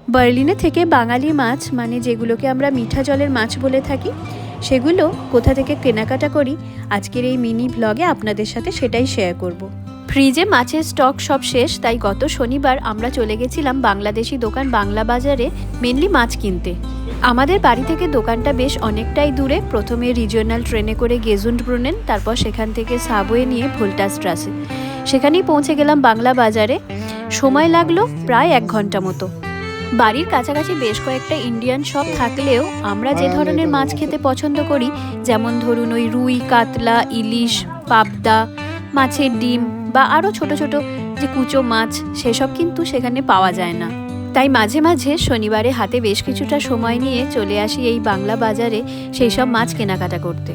বার্লিনে থেকে বাঙালি মাছ মানে যেগুলোকে আমরা মিঠা জলের মাছ বলে থাকি সেগুলো কোথা থেকে কেনাকাটা করি আজকের এই মিনি ব্লগে আপনাদের সাথে সেটাই শেয়ার করব। ফ্রিজে মাছের স্টক সব শেষ, তাই গত শনিবার আমরা চলে গেছিলাম বাংলাদেশি দোকান বাংলা বাজারে মেনলি মাছ কিনতে। আমাদের বাড়ি থেকে দোকানটা বেশ অনেকটাই দূরে। প্রথমে রিজিওনাল ট্রেনে করে গেজুন্ডব্রুনেন, তারপর সেখান থেকে সাবওয়ে নিয়ে ভোল্টাস্ট্রাসে, সেখানেই পৌঁছে গেলাম বাংলা বাজারে। সময় লাগলো প্রায় 1 ঘন্টা মতো। বাড়ির কাছাকাছি বেশ কয়েকটা ইন্ডিয়ান শপ থাকলেও আমরা যে ধরনের মাছ খেতে পছন্দ করি, যেমন ধরুন ওই রুই, কাতলা, ইলিশ, পাবদা, মাছের ডিম বা আরও ছোট ছোট যে কুচো মাছ, সেসব কিন্তু সেখানে পাওয়া যায় না। তাই মাঝে মাঝে শনিবারে হাতে বেশ কিছুটা সময় নিয়ে চলে আসি এই বাংলা বাজারে সেই সব মাছ কেনাকাটা করতে।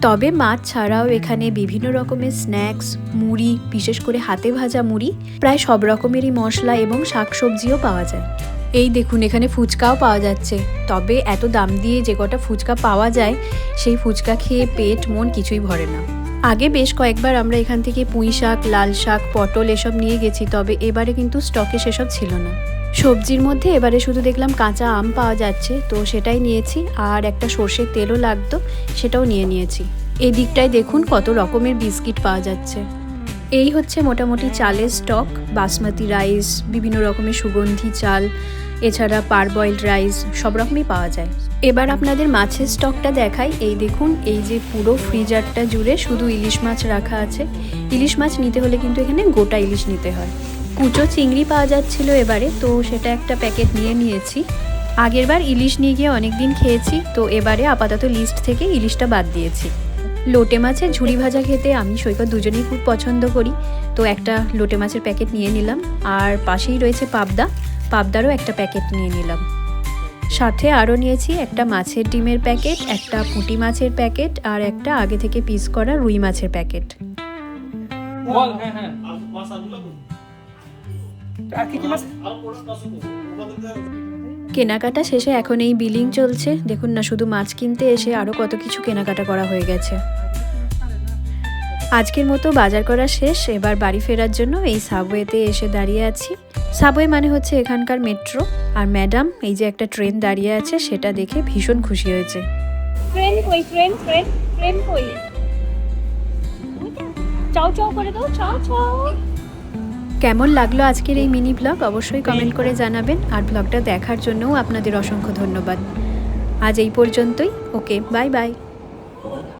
তবে মাছ ছাড়াও এখানে বিভিন্ন রকমের স্ন্যাক্স, মুড়ি, বিশেষ করে হাতে ভাজা মুড়ি, প্রায় সব রকমেরই মশলা এবং শাকসবজিও পাওয়া যায়। এই দেখুন এখানে ফুচকাও পাওয়া যাচ্ছে। তবে এত দাম দিয়ে যে কটা ফুচকা পাওয়া যায় সেই ফুচকা খেয়ে পেট মন কিছুই ভরে না। আগে বেশ কয়েকবার আমরা এখান থেকে পুঁই শাক, লাল শাক, পটল এসব নিয়ে গেছি, তবে এবারে কিন্তু স্টকে সেসব ছিল না। সবজির মধ্যে এবারে শুধু দেখলাম কাঁচা আম পাওয়া যাচ্ছে, তো সেটাই নিয়েছি। আর একটা সর্ষের তেলও লাগতো, সেটাও নিয়েছি। এই দিকটায় দেখুন কত রকমের বিস্কিট পাওয়া যাচ্ছে। এই হচ্ছে মোটামুটি চালের স্টক। বাসমতি রাইস, বিভিন্ন রকমের সুগন্ধি চাল, এছাড়া পারবয়েলড রাইস, সব রকমই পাওয়া যায়। এবার আপনাদের মাছের স্টকটা দেখাই। এই দেখুন, এই যে পুরো ফ্রিজারটা জুড়ে শুধু ইলিশ মাছ রাখা আছে। ইলিশ মাছ নিতে হলে কিন্তু এখানে গোটা ইলিশ নিতে হয়। কুচো চিংড়ি পাওয়া যাচ্ছিল এবারে, তো সেটা একটা প্যাকেট নিয়েছি। আগেরবার ইলিশ নিয়ে গিয়ে অনেকদিন খেয়েছি, তো এবারে আপাতত লিস্ট থেকে ইলিশটা বাদ দিয়েছি। লোটে মাছের ঝুড়ি ভাজা খেতে আমি সৈকত দুজনেই খুব পছন্দ করি, তো একটা লোটে মাছের প্যাকেট নিয়ে নিলাম। আর পাশেই রয়েছে পাবদারও একটা প্যাকেট নিয়ে নিলাম। সাথে আরও নিয়েছি একটা মাছের ডিমের প্যাকেট, একটা পুঁটি মাছের প্যাকেট আর একটা আগে থেকে পিস করা রুই মাছের প্যাকেট। কেনাকাটা শেষে এখন এই বিলিং চলছে। দেখুন না, শুধু মাছ কিনতে এসে আরও কত কিছু কেনাকাটা করা হয়ে গেছে। আজকের মতো বাজার করা শেষ। এবার বাড়ি ফেরার জন্য এই সাবওয়েতে এসে দাঁড়িয়ে আছি। সাবওয়ে মানে হচ্ছে এখানকার মেট্রো। আর ম্যাডাম এই যে একটা ট্রেন দাঁড়িয়ে আছে, সেটা দেখে ভীষণ খুশি হয়েছে। ট্রেন কই? চাও চাও করে দাও, চাও চাও। কেমন লাগলো আজকের এই মিনি ব্লগ অবশ্যই কমেন্ট করে জানাবেন। আর ব্লগটা দেখার জন্যও আপনাদের অসংখ্য ধন্যবাদ। আজ এই পর্যন্তই। ওকে, বাই বাই।